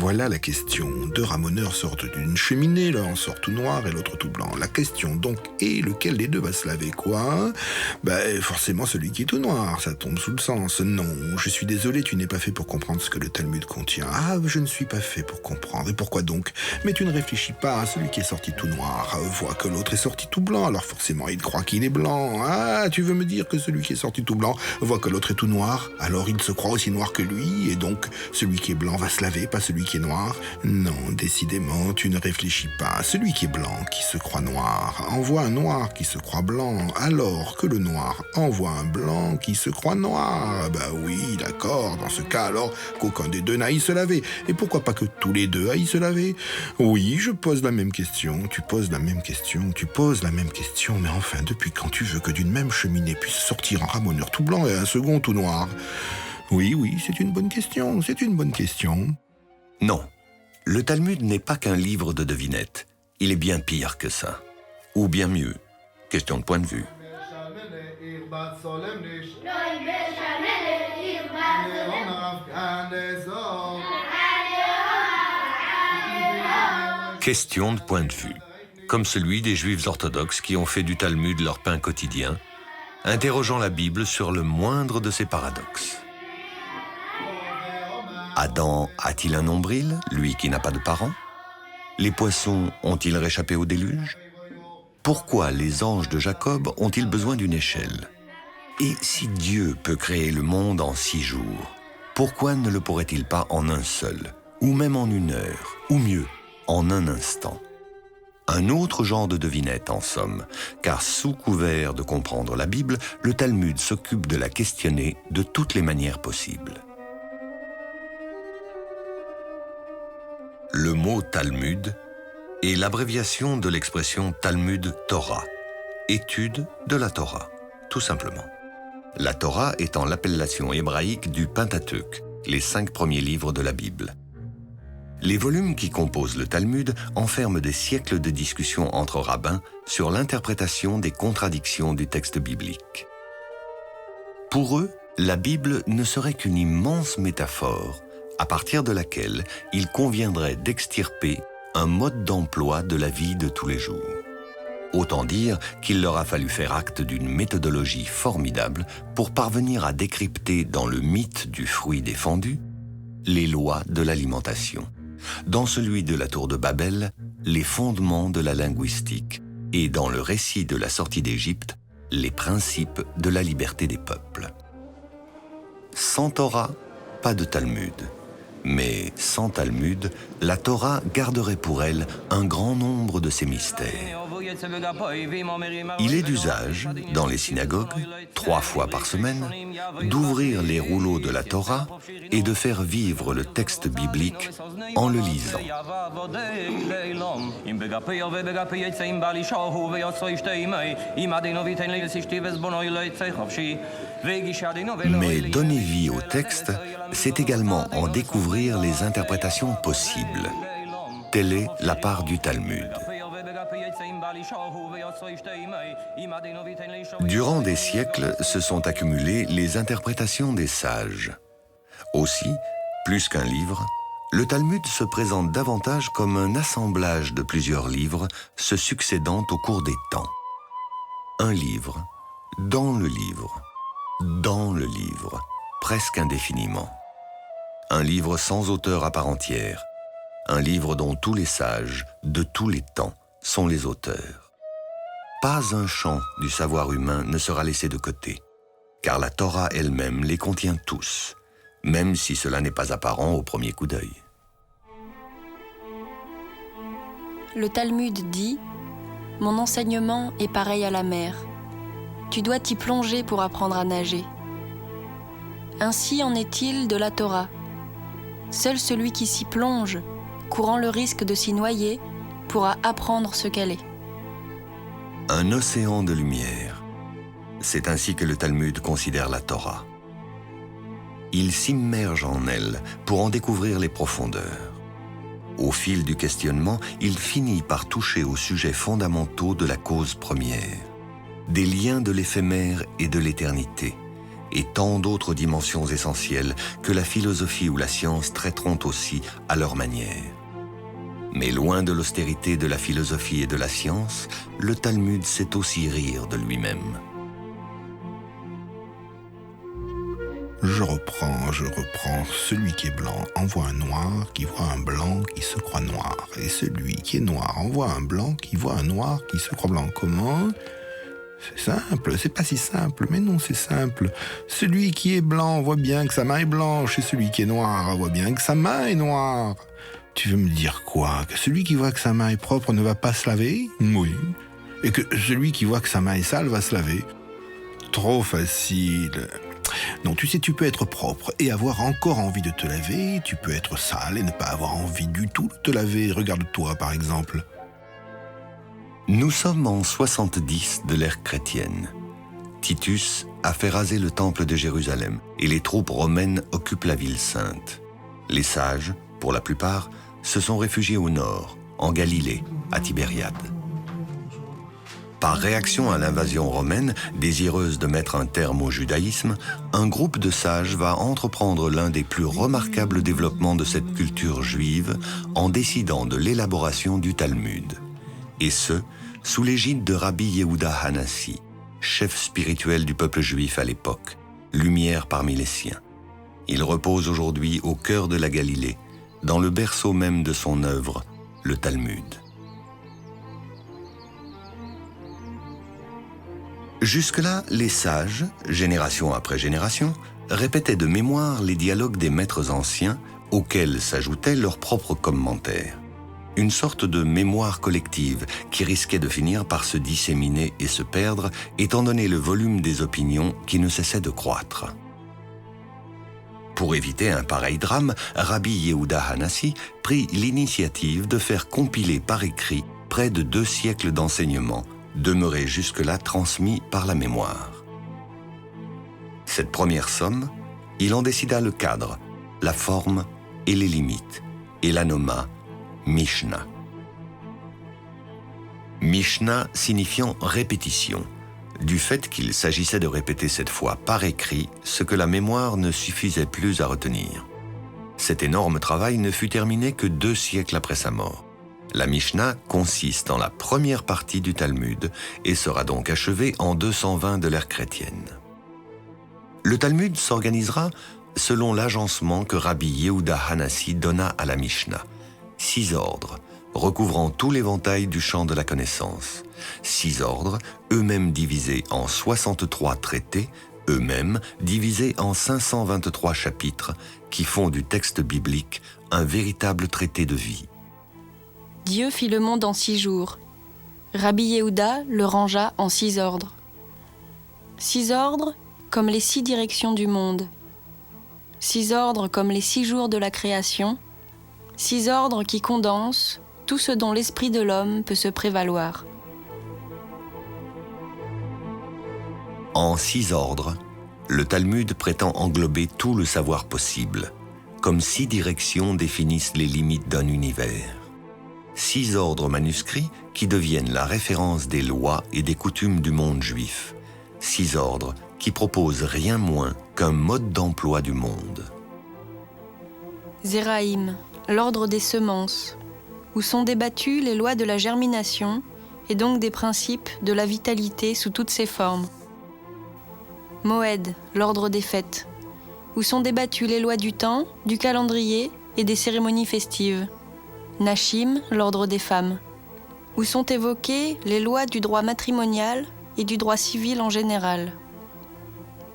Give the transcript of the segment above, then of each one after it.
Voilà la question. Deux ramoneurs sortent d'une cheminée, l'un sort tout noir et l'autre tout blanc. La question donc est lequel des deux va se laver quoi? Forcément celui qui est tout noir, ça tombe sous le sens. Non, je suis désolé, tu n'es pas fait pour comprendre ce que le Talmud contient. Ah, je ne suis pas fait pour comprendre. Et pourquoi donc? Mais tu ne réfléchis pas, celui qui est sorti tout noir voit que l'autre est sorti tout blanc, alors forcément il croit qu'il est blanc. Ah, tu veux me dire que celui qui est sorti tout blanc voit que l'autre est tout noir, alors il se croit aussi noir que lui, et donc celui qui est blanc va se laver, pas celui qui est noir? Non, décidément, tu ne réfléchis pas. Celui qui est blanc, qui se croit noir, envoie un noir qui se croit blanc, alors que le noir envoie un blanc qui se croit noir. Oui, d'accord, dans ce cas alors qu'aucun des deux n'aille se laver. Et pourquoi pas que tous les deux aillent se laver? Oui, je pose la même question, tu poses la même question, tu poses la même question, mais enfin, depuis quand tu veux que d'une même cheminée puisse sortir un ramoneur tout blanc et un second tout noir? Oui, c'est une bonne question, c'est une bonne question. Non, le Talmud n'est pas qu'un livre de devinettes. Il est bien pire que ça. Ou bien mieux. Question de point de vue. Question de point de vue. Comme celui des Juifs orthodoxes qui ont fait du Talmud leur pain quotidien, interrogeant la Bible sur le moindre de ses paradoxes. Adam a-t-il un nombril, lui qui n'a pas de parents? Les poissons ont-ils réchappé au déluge? Pourquoi les anges de Jacob ont-ils besoin d'une échelle? Et si Dieu peut créer le monde en 6 jours, pourquoi ne le pourrait-il pas en un seul, ou même en 1 heure, ou mieux, en un instant? Un autre genre de devinette, en somme, car sous couvert de comprendre la Bible, le Talmud s'occupe de la questionner de toutes les manières possibles. Le mot Talmud est l'abréviation de l'expression Talmud Torah, étude de la Torah, tout simplement. La Torah étant l'appellation hébraïque du Pentateuque, les 5 premiers livres de la Bible. Les volumes qui composent le Talmud enferment des siècles de discussions entre rabbins sur l'interprétation des contradictions du texte biblique. Pour eux, la Bible ne serait qu'une immense métaphore à partir de laquelle il conviendrait d'extirper un mode d'emploi de la vie de tous les jours. Autant dire qu'il leur a fallu faire acte d'une méthodologie formidable pour parvenir à décrypter dans le mythe du fruit défendu les lois de l'alimentation, dans celui de la tour de Babel, les fondements de la linguistique, et dans le récit de la sortie d'Égypte, les principes de la liberté des peuples. Sans Torah, pas de Talmud. Mais sans Talmud, la Torah garderait pour elle un grand nombre de ses mystères. Il est d'usage, dans les synagogues, 3 fois par semaine, d'ouvrir les rouleaux de la Torah et de faire vivre le texte biblique en le lisant. Mais donner vie au texte, c'est également en découvrir les interprétations possibles. Telle est la part du Talmud. Durant des siècles se sont accumulées les interprétations des sages. Aussi, plus qu'un livre, le Talmud se présente davantage comme un assemblage de plusieurs livres se succédant au cours des temps. Un livre, dans le livre, dans le livre, presque indéfiniment. Un livre sans auteur à part entière, un livre dont tous les sages, de tous les temps, sont les auteurs. Pas un champ du savoir humain ne sera laissé de côté, car la Torah elle-même les contient tous, même si cela n'est pas apparent au premier coup d'œil. Le Talmud dit « Mon enseignement est pareil à la mer. Tu dois t'y plonger pour apprendre à nager. » Ainsi en est-il de la Torah. Seul celui qui s'y plonge, courant le risque de s'y noyer, pourra apprendre ce qu'elle est. Un océan de lumière. C'est ainsi que le Talmud considère la Torah. Il s'immerge en elle pour en découvrir les profondeurs. Au fil du questionnement, il finit par toucher aux sujets fondamentaux de la cause première, des liens de l'éphémère et de l'éternité, et tant d'autres dimensions essentielles que la philosophie ou la science traiteront aussi à leur manière. Mais loin de l'austérité de la philosophie et de la science, le Talmud sait aussi rire de lui-même. Je reprends. Celui qui est blanc envoie un noir qui voit un blanc qui se croit noir. Et celui qui est noir envoie un blanc qui voit un noir qui se croit blanc. Comment ? C'est simple, c'est pas si simple, mais non, c'est simple. Celui qui est blanc voit bien que sa main est blanche, et celui qui est noir voit bien que sa main est noire. Tu veux me dire quoi ? Que celui qui voit que sa main est propre ne va pas se laver ? Oui. Et que celui qui voit que sa main est sale va se laver ? Trop facile. Non, tu sais, tu peux être propre et avoir encore envie de te laver, tu peux être sale et ne pas avoir envie du tout de te laver. Regarde-toi, par exemple. Nous sommes en 70 de l'ère chrétienne. Titus a fait raser le temple de Jérusalem et les troupes romaines occupent la ville sainte. Les sages, pour la plupart, se sont réfugiés au nord, en Galilée, à Tibériade. Par réaction à l'invasion romaine, désireuse de mettre un terme au judaïsme, un groupe de sages va entreprendre l'un des plus remarquables développements de cette culture juive en décidant de l'élaboration du Talmud. Et ce, sous l'égide de Rabbi Yehuda Hanassi, chef spirituel du peuple juif à l'époque, lumière parmi les siens. Il repose aujourd'hui au cœur de la Galilée, dans le berceau même de son œuvre, le Talmud. Jusque-là, les sages, génération après génération, répétaient de mémoire les dialogues des maîtres anciens auxquels s'ajoutaient leurs propres commentaires. Une sorte de mémoire collective qui risquait de finir par se disséminer et se perdre étant donné le volume des opinions qui ne cessait de croître. Pour éviter un pareil drame, Rabbi Yehuda Hanassi prit l'initiative de faire compiler par écrit près de 2 siècles d'enseignements demeurés jusque-là transmis par la mémoire. Cette première somme, il en décida le cadre, la forme et les limites, et la nomma Mishnah. Mishnah signifiant répétition, du fait qu'il s'agissait de répéter cette fois par écrit ce que la mémoire ne suffisait plus à retenir. Cet énorme travail ne fut terminé que 2 siècles après sa mort. La Mishnah consiste en la première partie du Talmud et sera donc achevée en 220 de l'ère chrétienne. Le Talmud s'organisera selon l'agencement que Rabbi Yehuda Hanassi donna à la Mishnah. 6 ordres, recouvrant tout l'éventail du champ de la connaissance. 6 ordres, eux-mêmes divisés en 63 traités, eux-mêmes divisés en 523 chapitres, qui font du texte biblique un véritable traité de vie. Dieu fit le monde en 6 jours. Rabbi Yehuda le rangea en 6 ordres. 6 ordres comme les 6 directions du monde. 6 ordres comme les 6 jours de la création. 6 ordres qui condensent tout ce dont l'esprit de l'homme peut se prévaloir. En 6 ordres, le Talmud prétend englober tout le savoir possible, comme 6 directions définissent les limites d'un univers. 6 ordres manuscrits qui deviennent la référence des lois et des coutumes du monde juif. 6 ordres qui proposent rien moins qu'un mode d'emploi du monde. Zéraïm, l'ordre des semences, où sont débattues les lois de la germination et donc des principes de la vitalité sous toutes ses formes. Moed, l'ordre des fêtes, où sont débattues les lois du temps, du calendrier et des cérémonies festives. Nashim, l'ordre des femmes, où sont évoquées les lois du droit matrimonial et du droit civil en général.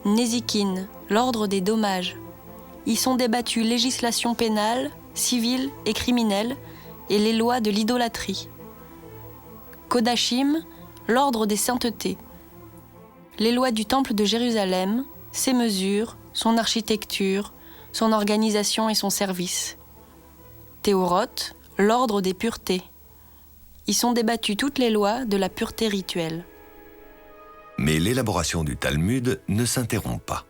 Nézikin, l'ordre des dommages, y sont débattues législation pénale, civile et criminelle et les lois de l'idolâtrie. Kodashim, l'ordre des saintetés, les lois du temple de Jérusalem, ses mesures, son architecture, son organisation et son service. Théorot, l'ordre des puretés. Y sont débattues toutes les lois de la pureté rituelle. Mais l'élaboration du Talmud ne s'interrompt pas.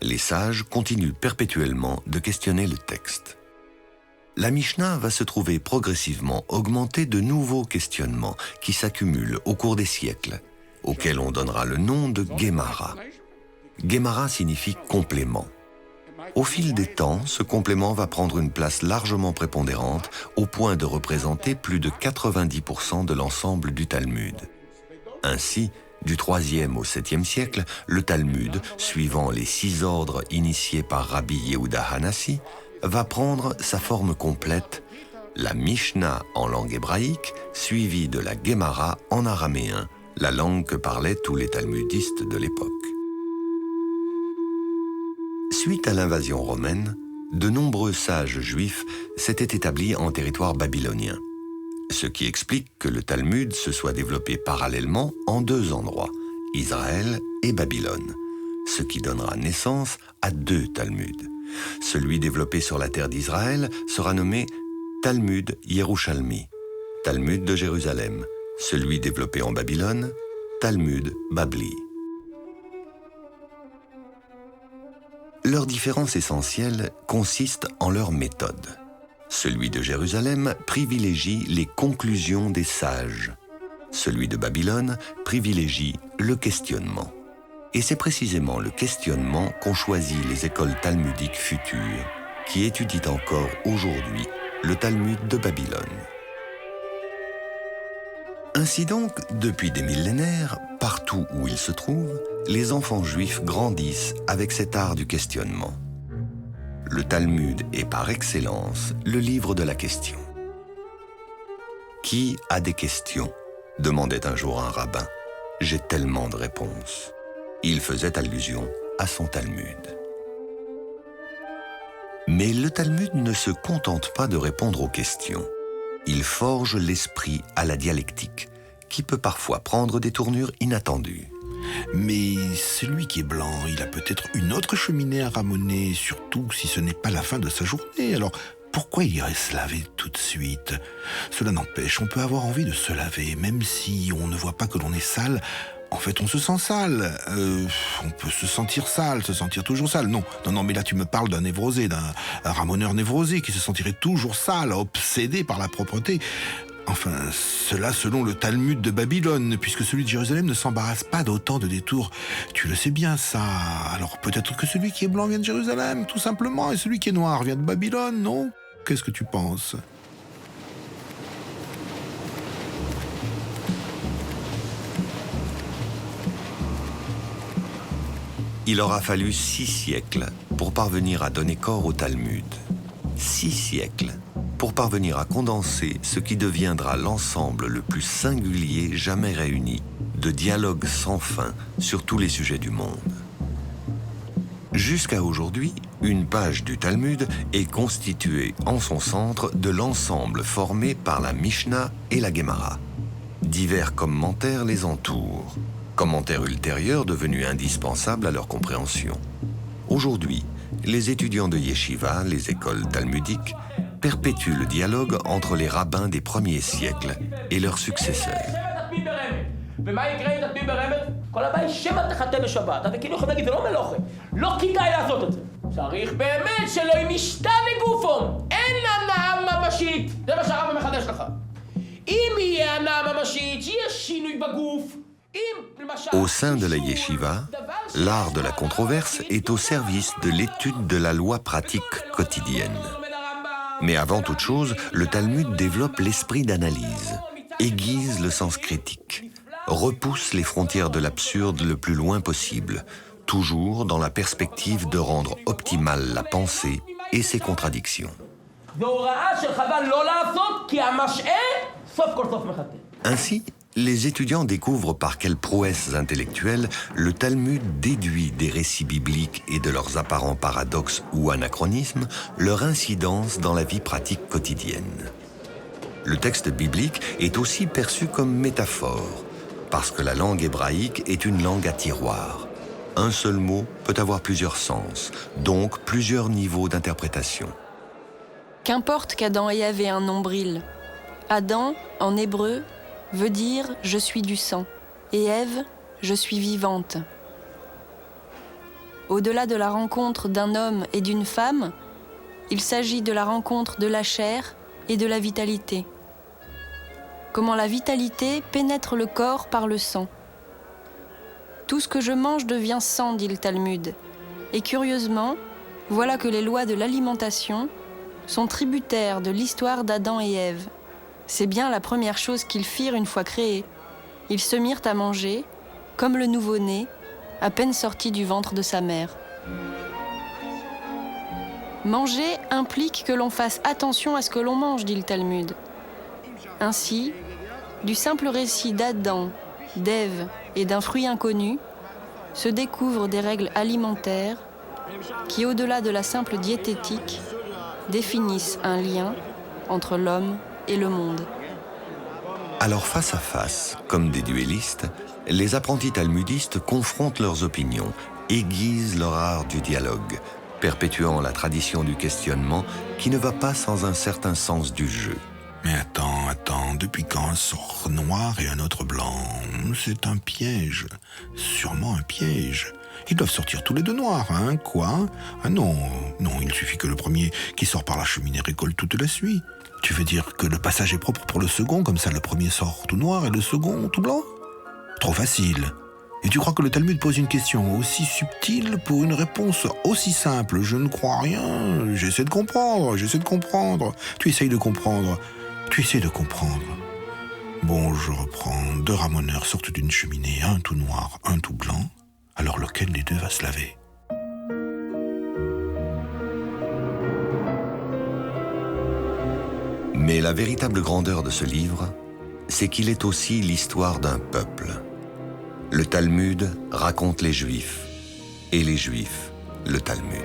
Les sages continuent perpétuellement de questionner le texte. La Mishnah va se trouver progressivement augmentée de nouveaux questionnements qui s'accumulent au cours des siècles, auxquels on donnera le nom de Gemara. Gemara signifie complément. Au fil des temps, ce complément va prendre une place largement prépondérante au point de représenter plus de 90% de l'ensemble du Talmud. Ainsi, du 3e au 7e siècle, le Talmud, suivant les 6 ordres initiés par Rabbi Yehuda Hanassi, va prendre sa forme complète, la Mishnah en langue hébraïque, suivie de la Gemara en araméen, la langue que parlaient tous les talmudistes de l'époque. Suite à l'invasion romaine, de nombreux sages juifs s'étaient établis en territoire babylonien, ce qui explique que le Talmud se soit développé parallèlement en 2 endroits, Israël et Babylone, ce qui donnera naissance à 2 Talmuds. Celui développé sur la terre d'Israël sera nommé Talmud Yerushalmi, Talmud de Jérusalem, celui développé en Babylone, Talmud Babli. Leur différence essentielle consiste en leur méthode. Celui de Jérusalem privilégie les conclusions des sages. Celui de Babylone privilégie le questionnement. Et c'est précisément le questionnement qu'ont choisi les écoles talmudiques futures, qui étudient encore aujourd'hui le Talmud de Babylone. Ainsi donc, depuis des millénaires, partout où ils se trouvent, les enfants juifs grandissent avec cet art du questionnement. Le Talmud est par excellence le livre de la question. Qui a des questions ? Demandait un jour un rabbin. J'ai tellement de réponses. Il faisait allusion à son Talmud. Mais le Talmud ne se contente pas de répondre aux questions. Il forge l'esprit à la dialectique, qui peut parfois prendre des tournures inattendues. Mais celui qui est blanc, il a peut-être une autre cheminée à ramoner, surtout si ce n'est pas la fin de sa journée. Alors, pourquoi il irait se laver tout de suite ? Cela n'empêche, on peut avoir envie de se laver, même si on ne voit pas que l'on est sale. En fait, on se sent sale. On peut se sentir sale, se sentir toujours sale. Non, mais là, tu me parles d'un névrosé, d'un ramoneur névrosé qui se sentirait toujours sale, obsédé par la propreté. Enfin, cela selon le Talmud de Babylone, puisque celui de Jérusalem ne s'embarrasse pas d'autant de détours. Tu le sais bien, ça. Alors peut-être que celui qui est blanc vient de Jérusalem, tout simplement, et celui qui est noir vient de Babylone, non ? Qu'est-ce que tu penses ? Il aura fallu 6 siècles pour parvenir à donner corps au Talmud. 6 siècles pour parvenir à condenser ce qui deviendra l'ensemble le plus singulier jamais réuni de dialogues sans fin sur tous les sujets du monde. Jusqu'à aujourd'hui, une page du Talmud est constituée en son centre de l'ensemble formé par la Mishnah et la Gemara. Divers commentaires les entourent, commentaires ultérieurs devenus indispensables à leur compréhension. Aujourd'hui, les étudiants de Yeshiva, les écoles talmudiques, perpétuent le dialogue entre les rabbins des premiers siècles et leurs successeurs. Au sein de la yeshiva, l'art de la controverse est au service de l'étude de la loi pratique quotidienne. Mais avant toute chose, le Talmud développe l'esprit d'analyse, aiguise le sens critique, repousse les frontières de l'absurde le plus loin possible, toujours dans la perspective de rendre optimale la pensée et ses contradictions. Ainsi, les étudiants découvrent par quelles prouesses intellectuelles le Talmud déduit des récits bibliques et de leurs apparents paradoxes ou anachronismes leur incidence dans la vie pratique quotidienne. Le texte biblique est aussi perçu comme métaphore, parce que la langue hébraïque est une langue à tiroir. Un seul mot peut avoir plusieurs sens, donc plusieurs niveaux d'interprétation. Qu'importe qu'Adam et Ève aient un nombril. Adam, en hébreu, veut dire « je suis du sang » et Ève « je suis vivante ». Au-delà de la rencontre d'un homme et d'une femme, il s'agit de la rencontre de la chair et de la vitalité. Comment la vitalité pénètre le corps par le sang. Tout ce que je mange devient sang, dit le Talmud. Et curieusement, voilà que les lois de l'alimentation sont tributaires de l'histoire d'Adam et Ève. C'est bien la première chose qu'ils firent une fois créés. Ils se mirent à manger, comme le nouveau-né, à peine sorti du ventre de sa mère. Manger implique que l'on fasse attention à ce que l'on mange, dit le Talmud. Ainsi, du simple récit d'Adam, d'Ève et d'un fruit inconnu, se découvrent des règles alimentaires qui, au-delà de la simple diététique, définissent un lien entre l'homme et le monde. Alors face à face, comme des duellistes, les apprentis talmudistes confrontent leurs opinions, aiguisent leur art du dialogue, perpétuant la tradition du questionnement qui ne va pas sans un certain sens du jeu. Mais attends, depuis quand un sort noir et un autre blanc? C'est un piège, sûrement un piège. Ils doivent sortir tous les deux noirs, hein, quoi? Ah non, il suffit que le premier qui sort par la cheminée récolte toute la suie. Tu veux dire que le passage est propre pour le second, comme ça le premier sort tout noir et le second tout blanc? Trop facile. Et tu crois que le Talmud pose une question aussi subtile pour une réponse aussi simple? Je ne crois rien. J'essaie de comprendre. Tu essayes de comprendre. Bon, je reprends. 2 ramoneurs sortent d'une cheminée, un tout noir, un tout blanc. Alors lequel des deux va se laver? Mais la véritable grandeur de ce livre, c'est qu'il est aussi l'histoire d'un peuple. Le Talmud raconte les Juifs, et les Juifs, le Talmud.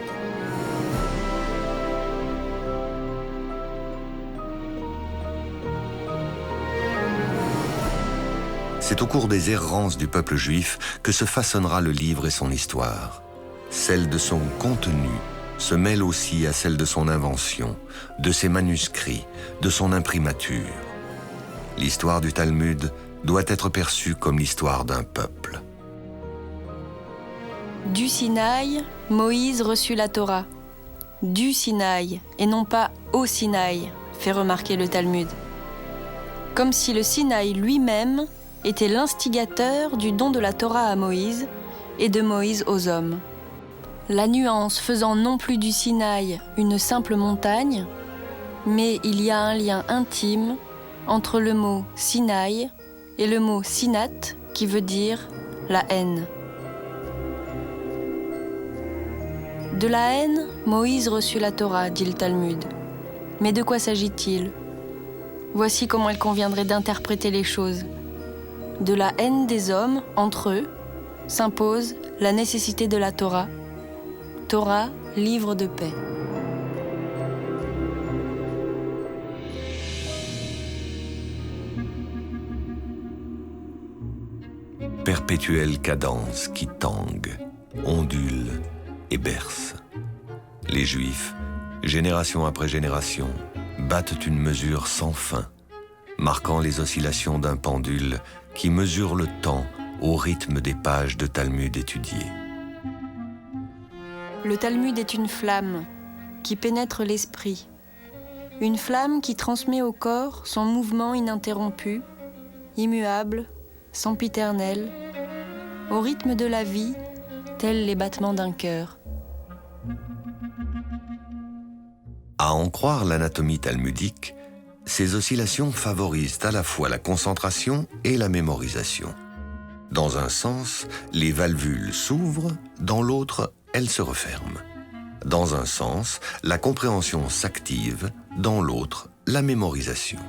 C'est au cours des errances du peuple juif que se façonnera le livre et son histoire. Celle de son contenu se mêle aussi à celle de son invention, de ses manuscrits, de son imprimature. L'histoire du Talmud doit être perçue comme l'histoire d'un peuple. Du Sinaï, Moïse reçut la Torah. Du Sinaï, et non pas au Sinaï, fait remarquer le Talmud. Comme si le Sinaï lui-même était l'instigateur du don de la Torah à Moïse et de Moïse aux hommes. La nuance faisant non plus du Sinaï une simple montagne, mais il y a un lien intime entre le mot Sinaï et le mot Sinat, qui veut dire la haine. De la haine, Moïse reçut la Torah, dit le Talmud. Mais de quoi s'agit-il? Voici comment il conviendrait d'interpréter les choses. De la haine des hommes, entre eux, s'impose la nécessité de la Torah. Torah, livre de paix. Perpétuelle cadence qui tangue, ondule et berce. Les Juifs, génération après génération, battent une mesure sans fin, marquant les oscillations d'un pendule qui mesure le temps au rythme des pages de Talmud étudiées. Le Talmud est une flamme qui pénètre l'esprit, une flamme qui transmet au corps son mouvement ininterrompu, immuable, sempiternel, au rythme de la vie, tels les battements d'un cœur. À en croire l'anatomie talmudique, ces oscillations favorisent à la fois la concentration et la mémorisation. Dans un sens, les valvules s'ouvrent, dans l'autre, elles se referment. Dans un sens, la compréhension s'active, dans l'autre, la mémorisation.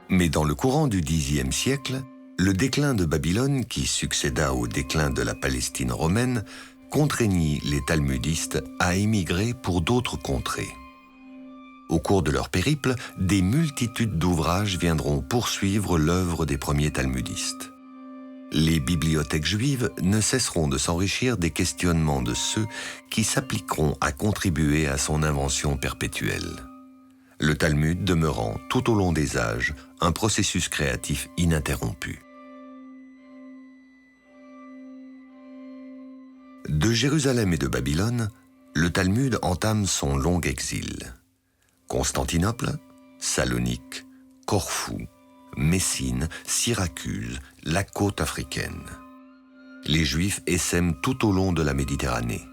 Mais dans le courant du Xe siècle, le déclin de Babylone, qui succéda au déclin de la Palestine romaine, contraignit les talmudistes à émigrer pour d'autres contrées. Au cours de leur périple, des multitudes d'ouvrages viendront poursuivre l'œuvre des premiers talmudistes. Les bibliothèques juives ne cesseront de s'enrichir des questionnements de ceux qui s'appliqueront à contribuer à son invention perpétuelle. Le Talmud demeurant tout au long des âges un processus créatif ininterrompu. De Jérusalem et de Babylone, le Talmud entame son long exil. Constantinople, Salonique, Corfou, Messine, Syracuse, la côte africaine. Les Juifs essaiment tout au long de la Méditerranée,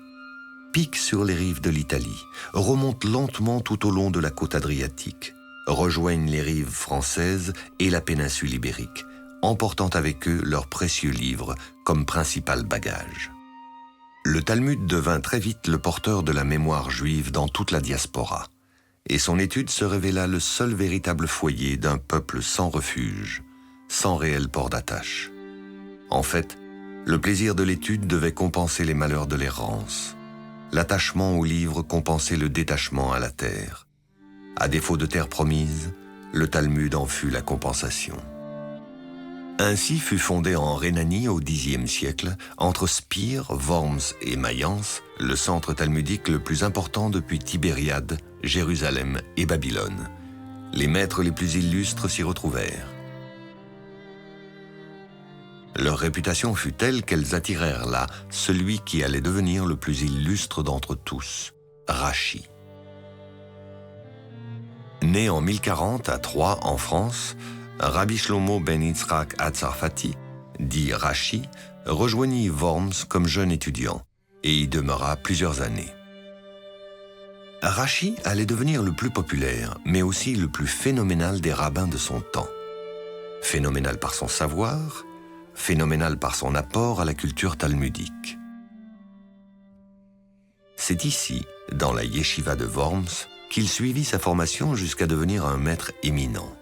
piquent sur les rives de l'Italie, remontent lentement tout au long de la côte adriatique, rejoignent les rives françaises et la péninsule ibérique, emportant avec eux leurs précieux livres comme principal bagage. Le Talmud devint très vite le porteur de la mémoire juive dans toute la diaspora, et son étude se révéla le seul véritable foyer d'un peuple sans refuge, sans réel port d'attache. En fait, le plaisir de l'étude devait compenser les malheurs de l'errance. L'attachement au livre compensait le détachement à la terre. À défaut de terre promise, le Talmud en fut la compensation. Ainsi fut fondé en Rhénanie au Xe siècle, entre Spire, Worms et Mayence, le centre talmudique le plus important depuis Tibériade, Jérusalem et Babylone. Les maîtres les plus illustres s'y retrouvèrent. Leur réputation fut telle qu'elles attirèrent là celui qui allait devenir le plus illustre d'entre tous, Rashi. Né en 1040 à Troyes, en France, Rabbi Shlomo ben Yitzhak Hatzarfati, dit Rashi, rejoignit Worms comme jeune étudiant et y demeura plusieurs années. Rashi allait devenir le plus populaire, mais aussi le plus phénoménal des rabbins de son temps. Phénoménal par son savoir, phénoménal par son apport à la culture talmudique. C'est ici, dans la yeshiva de Worms, qu'il suivit sa formation jusqu'à devenir un maître éminent.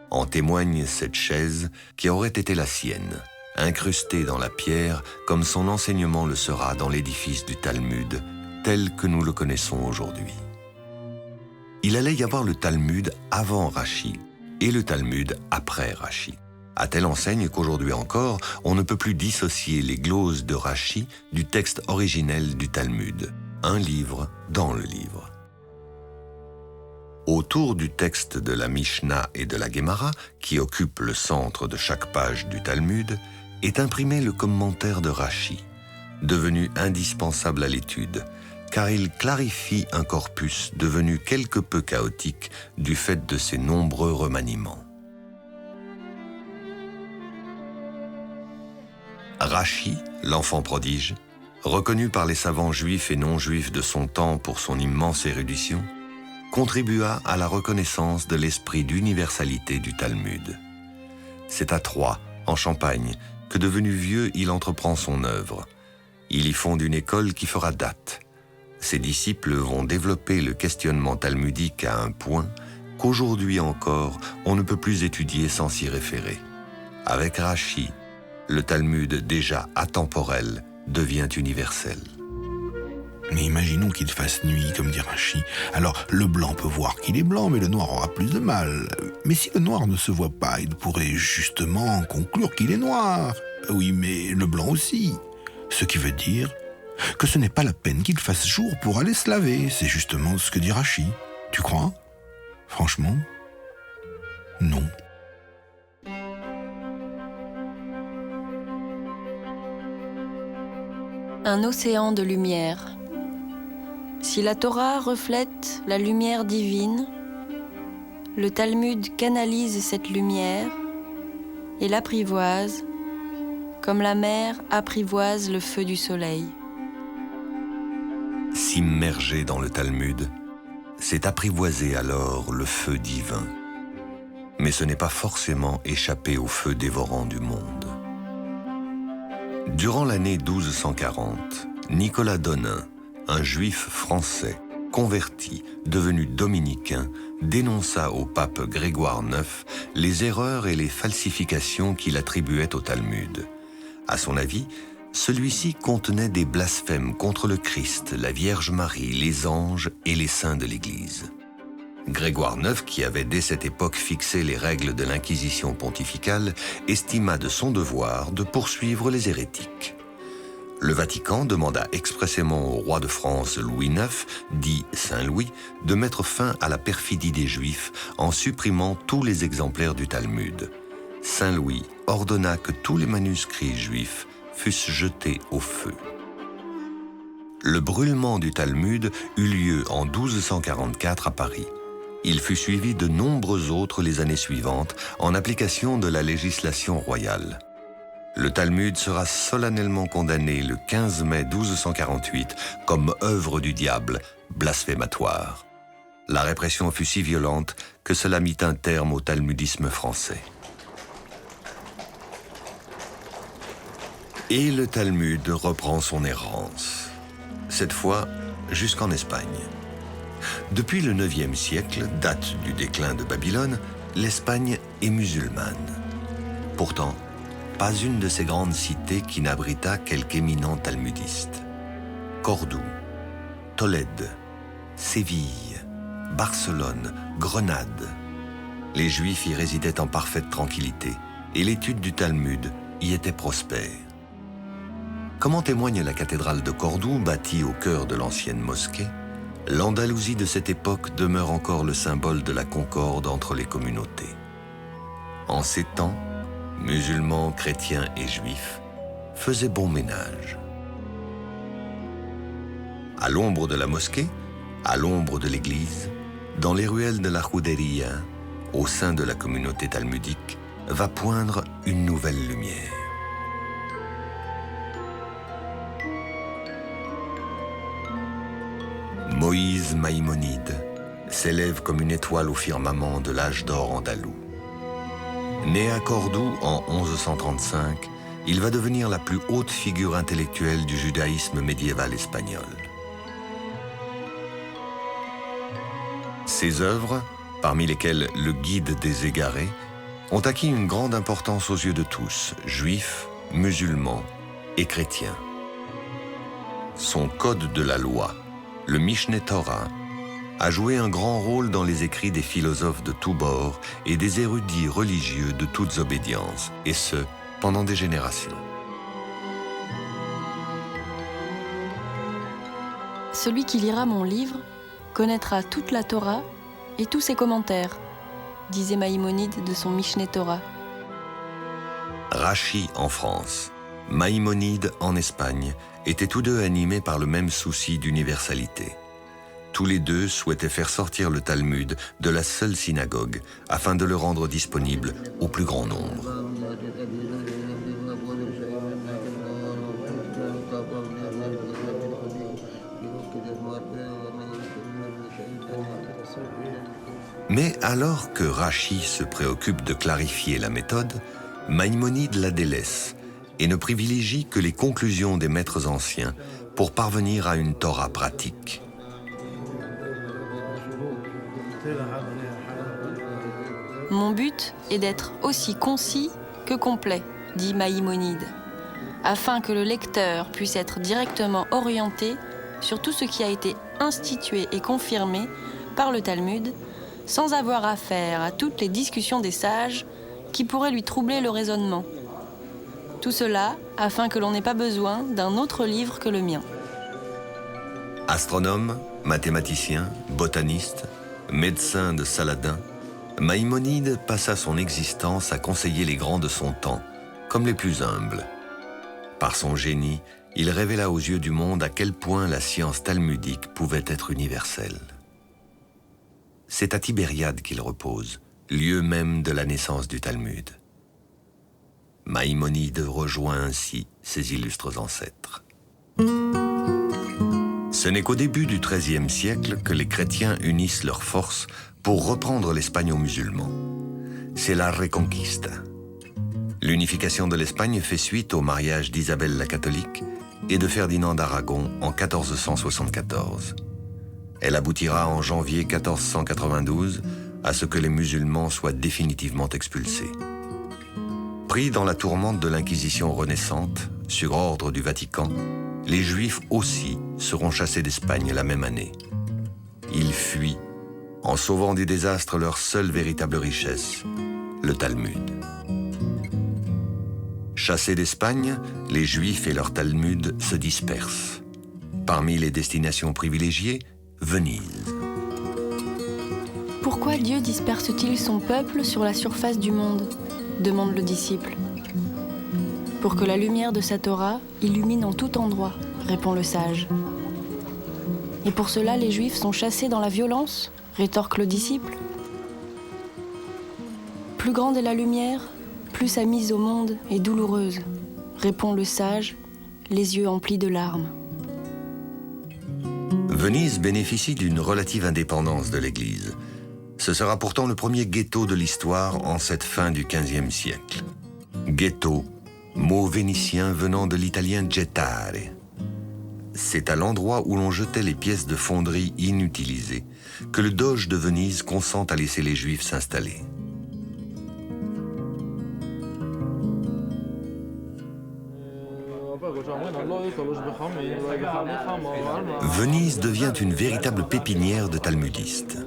En témoigne cette chaise qui aurait été la sienne, incrustée dans la pierre comme son enseignement le sera dans l'édifice du Talmud, tel que nous le connaissons aujourd'hui. Il allait y avoir le Talmud avant Rashi et le Talmud après Rashi, à telle enseigne qu'aujourd'hui encore, on ne peut plus dissocier les gloses de Rashi du texte originel du Talmud, un livre dans le livre. Autour du texte de la Mishnah et de la Gemara, qui occupe le centre de chaque page du Talmud, est imprimé le commentaire de Rashi, devenu indispensable à l'étude, car il clarifie un corpus devenu quelque peu chaotique du fait de ses nombreux remaniements. Rashi, l'enfant prodige, reconnu par les savants juifs et non-juifs de son temps pour son immense érudition, contribua à la reconnaissance de l'esprit d'universalité du Talmud. C'est à Troyes, en Champagne, que devenu vieux, il entreprend son œuvre. Il y fonde une école qui fera date. Ses disciples vont développer le questionnement talmudique à un point qu'aujourd'hui encore, on ne peut plus étudier sans s'y référer. Avec Rashi, le Talmud déjà atemporel devient universel. Mais imaginons qu'il fasse nuit, comme dit Rashi. Alors, le blanc peut voir qu'il est blanc, mais le noir aura plus de mal. Mais si le noir ne se voit pas, il pourrait justement conclure qu'il est noir. Oui, mais le blanc aussi. Ce qui veut dire que ce n'est pas la peine qu'il fasse jour pour aller se laver. C'est justement ce que dit Rashi. Tu crois ? Franchement, non. Un océan de lumière. Si la Torah reflète la lumière divine, le Talmud canalise cette lumière et l'apprivoise comme la mer apprivoise le feu du soleil. S'immerger dans le Talmud, c'est apprivoiser alors le feu divin. Mais ce n'est pas forcément échapper au feu dévorant du monde. Durant l'année 1240, Nicolas Donin, un juif français, converti, devenu dominicain, dénonça au pape Grégoire IX les erreurs et les falsifications qu'il attribuait au Talmud. À son avis, celui-ci contenait des blasphèmes contre le Christ, la Vierge Marie, les anges et les saints de l'Église. Grégoire IX, qui avait dès cette époque fixé les règles de l'Inquisition pontificale, estima de son devoir de poursuivre les hérétiques. Le Vatican demanda expressément au roi de France Louis IX, dit Saint Louis, de mettre fin à la perfidie des Juifs en supprimant tous les exemplaires du Talmud. Saint Louis ordonna que tous les manuscrits juifs fussent jetés au feu. Le brûlement du Talmud eut lieu en 1244 à Paris. Il fut suivi de nombreux autres les années suivantes en application de la législation royale. Le Talmud sera solennellement condamné le 15 mai 1248 comme œuvre du diable, blasphématoire. La répression fut si violente que cela mit un terme au talmudisme français. Et le Talmud reprend son errance, cette fois jusqu'en Espagne. Depuis le IXe siècle, date du déclin de Babylone, l'Espagne est musulmane. Pourtant, pas une de ces grandes cités qui n'abrita quelque éminent talmudiste. Cordoue, Tolède, Séville, Barcelone, Grenade. Les Juifs y résidaient en parfaite tranquillité et l'étude du Talmud y était prospère. Comme en témoigne la cathédrale de Cordoue, bâtie au cœur de l'ancienne mosquée, l'Andalousie de cette époque demeure encore le symbole de la concorde entre les communautés. En ces temps, musulmans, chrétiens et juifs faisaient bon ménage. À l'ombre de la mosquée, à l'ombre de l'église, dans les ruelles de la Juderia, au sein de la communauté talmudique, va poindre une nouvelle lumière. Moïse Maïmonide s'élève comme une étoile au firmament de l'âge d'or andalou. Né à Cordoue en 1135, il va devenir la plus haute figure intellectuelle du judaïsme médiéval espagnol. Ses œuvres, parmi lesquelles Le Guide des égarés, ont acquis une grande importance aux yeux de tous, juifs, musulmans et chrétiens. Son code de la loi, le Mishneh Torah, a joué un grand rôle dans les écrits des philosophes de tous bords et des érudits religieux de toutes obédiences, et ce, pendant des générations. Celui qui lira mon livre connaîtra toute la Torah et tous ses commentaires, disait Maïmonide de son Mishneh Torah. Rachi en France, Maïmonide en Espagne, étaient tous deux animés par le même souci d'universalité. Tous les deux souhaitaient faire sortir le Talmud de la seule synagogue afin de le rendre disponible au plus grand nombre. Mais alors que Rachi se préoccupe de clarifier la méthode, Maïmonide la délaisse et ne privilégie que les conclusions des maîtres anciens pour parvenir à une Torah pratique. Mon but est d'être aussi concis que complet, dit Maïmonide, afin que le lecteur puisse être directement orienté sur tout ce qui a été institué et confirmé par le Talmud, sans avoir affaire à toutes les discussions des sages qui pourraient lui troubler le raisonnement. Tout cela afin que l'on n'ait pas besoin d'un autre livre que le mien. Astronome, mathématicien, botaniste, médecin de Saladin, Maïmonide passa son existence à conseiller les grands de son temps, comme les plus humbles. Par son génie, il révéla aux yeux du monde à quel point la science talmudique pouvait être universelle. C'est à Tibériade qu'il repose, lieu même de la naissance du Talmud. Maïmonide rejoint ainsi ses illustres ancêtres. Ce n'est qu'au début du XIIIe siècle que les chrétiens unissent leurs forces pour reprendre l'Espagne aux musulmans. C'est la Reconquista. L'unification de l'Espagne fait suite au mariage d'Isabelle la catholique et de Ferdinand d'Aragon en 1474. Elle aboutira en janvier 1492 à ce que les musulmans soient définitivement expulsés. Pris dans la tourmente de l'Inquisition renaissante, sur ordre du Vatican, les Juifs aussi seront chassés d'Espagne la même année. Ils fuient, en sauvant du désastre leur seule véritable richesse, le Talmud. Chassés d'Espagne, les Juifs et leur Talmud se dispersent. Parmi les destinations privilégiées, Venise. Pourquoi Dieu disperse-t-il son peuple sur la surface du monde ? Demande le disciple. Pour que la lumière de sa Torah illumine en tout endroit, répond le sage. Et pour cela, les Juifs sont chassés dans la violence ? rétorque le disciple. Plus grande est la lumière, plus sa mise au monde est douloureuse, répond le sage, les yeux emplis de larmes. Venise bénéficie d'une relative indépendance de l'Église. Ce sera pourtant le premier ghetto de l'histoire en cette fin du XVe siècle. Ghetto, mot vénitien venant de l'italien gettare. C'est à l'endroit où l'on jetait les pièces de fonderie inutilisées que le doge de Venise consent à laisser les Juifs s'installer. Venise devient une véritable pépinière de talmudistes.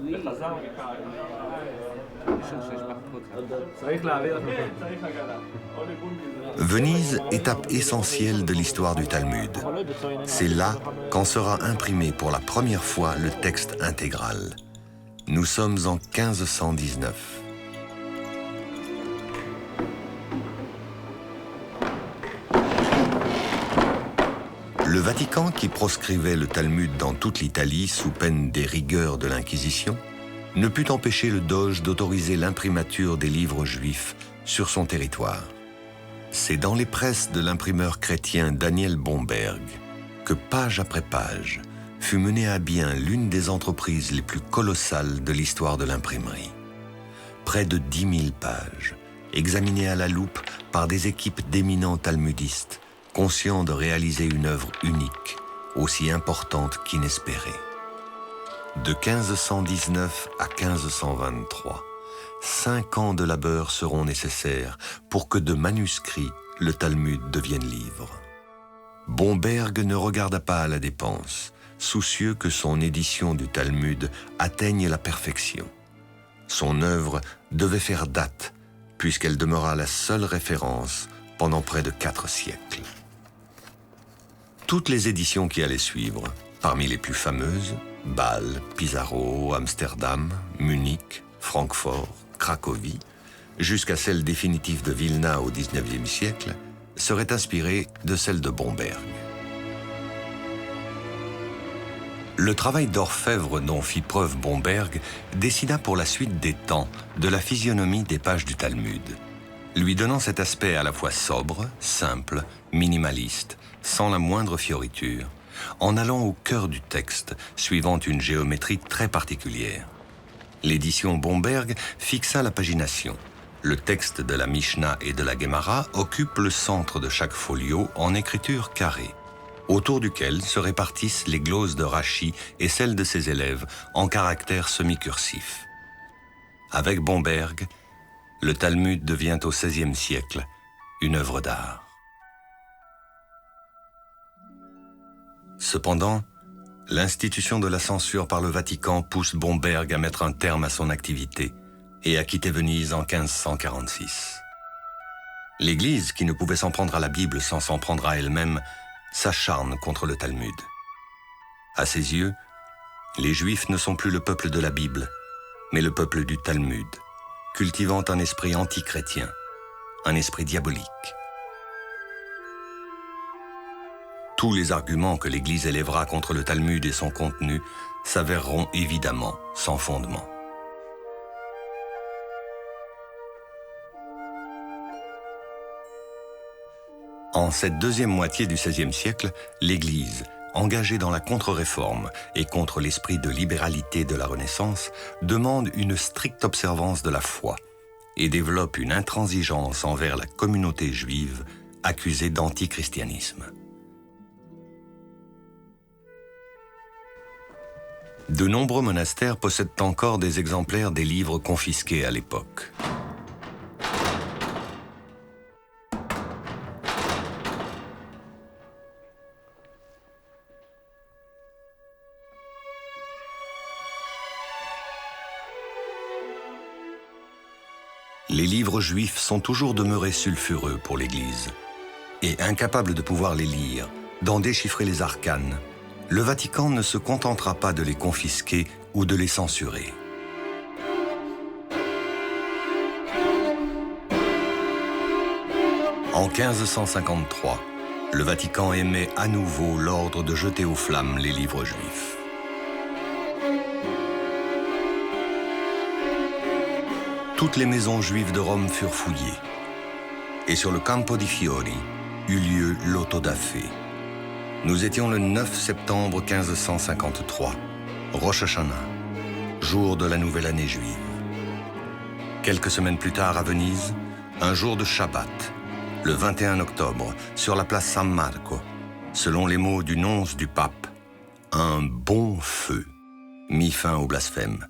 Venise, étape essentielle de l'histoire du Talmud. C'est là qu'en sera imprimé pour la première fois le texte intégral. Nous sommes en 1519. Le Vatican, qui proscrivait le Talmud dans toute l'Italie sous peine des rigueurs de l'Inquisition, ne put empêcher le doge d'autoriser l'imprimature des livres juifs sur son territoire. C'est dans les presses de l'imprimeur chrétien Daniel Bomberg que, page après page, fut menée à bien l'une des entreprises les plus colossales de l'histoire de l'imprimerie. Près de 10 000 pages, examinées à la loupe par des équipes d'éminents talmudistes, conscients de réaliser une œuvre unique, aussi importante qu'inespérée. De 1519 à 1523, 5 ans de labeur seront nécessaires pour que de manuscrits le Talmud devienne livre. Bomberg ne regarda pas à la dépense, soucieux que son édition du Talmud atteigne la perfection. Son œuvre devait faire date, puisqu'elle demeura la seule référence pendant près de 4 siècles. Toutes les éditions qui allaient suivre, parmi les plus fameuses, Bâle, Pizarro, Amsterdam, Munich, Francfort, Cracovie, jusqu'à celle définitive de Vilna au XIXe siècle, seraient inspirées de celle de Bomberg. Le travail d'orfèvre dont fit preuve Bomberg décida pour la suite des temps de la physionomie des pages du Talmud, lui donnant cet aspect à la fois sobre, simple, minimaliste, sans la moindre fioriture, en allant au cœur du texte, suivant une géométrie très particulière. L'édition Bomberg fixa la pagination. Le texte de la Mishnah et de la Gemara occupe le centre de chaque folio en écriture carrée, autour duquel se répartissent les gloses de Rashi et celles de ses élèves en caractères semi-cursifs. Avec Bomberg, le Talmud devient au XVIe siècle une œuvre d'art. Cependant, l'institution de la censure par le Vatican pousse Bomberg à mettre un terme à son activité et à quitter Venise en 1546. L'Église, qui ne pouvait s'en prendre à la Bible sans s'en prendre à elle-même, s'acharne contre le Talmud. À ses yeux, les Juifs ne sont plus le peuple de la Bible, mais le peuple du Talmud, cultivant un esprit anti-chrétien, un esprit diabolique. Tous les arguments que l'Église élèvera contre le Talmud et son contenu s'avéreront évidemment sans fondement. En cette deuxième moitié du XVIe siècle, l'Église, engagée dans la contre-réforme et contre l'esprit de libéralité de la Renaissance, demande une stricte observance de la foi et développe une intransigeance envers la communauté juive accusée d'antichristianisme. De nombreux monastères possèdent encore des exemplaires des livres confisqués à l'époque. Les livres juifs sont toujours demeurés sulfureux pour l'Église. Et incapable de pouvoir les lire, d'en déchiffrer les arcanes, le Vatican ne se contentera pas de les confisquer ou de les censurer. En 1553, le Vatican émet à nouveau l'ordre de jeter aux flammes les livres juifs. toutes les maisons juives de Rome furent fouillées. Et sur le Campo di Fiori eut lieu l'Auto da Fe. Nous étions le 9 septembre 1553, Rosh Hashanah, jour de la nouvelle année juive. Quelques semaines plus tard à Venise, un jour de Shabbat, le 21 octobre, sur la place San Marco, selon les mots du nonce du pape, un bon feu mit fin au blasphème.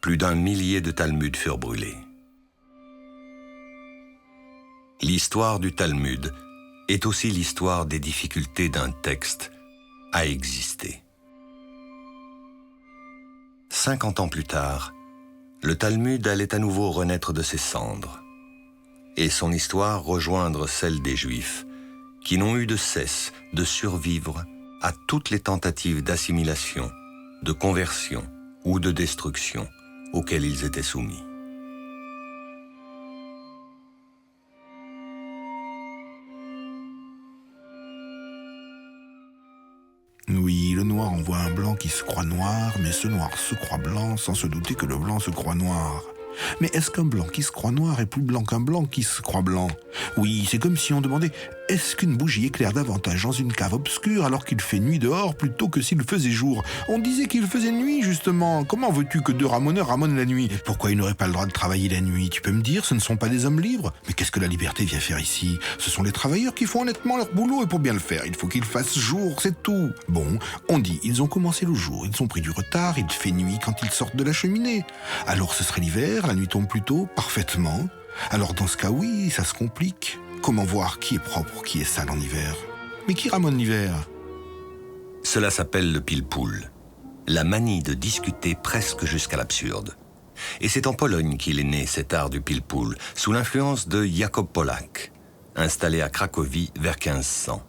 Plus d'1 millier de Talmuds furent brûlés. L'histoire du Talmud est aussi l'histoire des difficultés d'un texte à exister. 50 ans plus tard, le Talmud allait à nouveau renaître de ses cendres, et son histoire rejoindre celle des Juifs, qui n'ont eu de cesse de survivre à toutes les tentatives d'assimilation, de conversion ou de destruction auxquelles ils étaient soumis. Oui, le noir envoie un blanc qui se croit noir, mais ce noir se croit blanc sans se douter que le blanc se croit noir. Mais est-ce qu'un blanc qui se croit noir est plus blanc qu'un blanc qui se croit blanc? Oui, c'est comme si on demandait « Est-ce qu'une bougie éclaire davantage dans une cave obscure alors qu'il fait nuit dehors plutôt que s'il faisait jour ?» On disait qu'il faisait nuit, justement. Comment veux-tu que 2 ramoneurs ramonent la nuit? Pourquoi ils n'auraient pas le droit de travailler la nuit? Tu peux me dire, ce ne sont pas des hommes libres? Mais qu'est-ce que la liberté vient faire ici? Ce sont les travailleurs qui font honnêtement leur boulot, et pour bien le faire, il faut qu'ils fassent jour, c'est tout. Bon, on dit, ils ont commencé le jour, ils ont pris du retard, il fait nuit quand ils sortent de la cheminée. Alors ce serait l'hiver, la nuit tombe plus tôt, parfaitement. Alors dans ce cas, oui, ça se complique. Comment voir qui est propre, qui est sale en hiver? Mais qui ramone l'hiver? Cela s'appelle le pile-poule, la manie de discuter presque jusqu'à l'absurde. Et c'est en Pologne qu'il est né cet art du pile-poule, sous l'influence de Jakub Polak, installé à Cracovie vers 1500.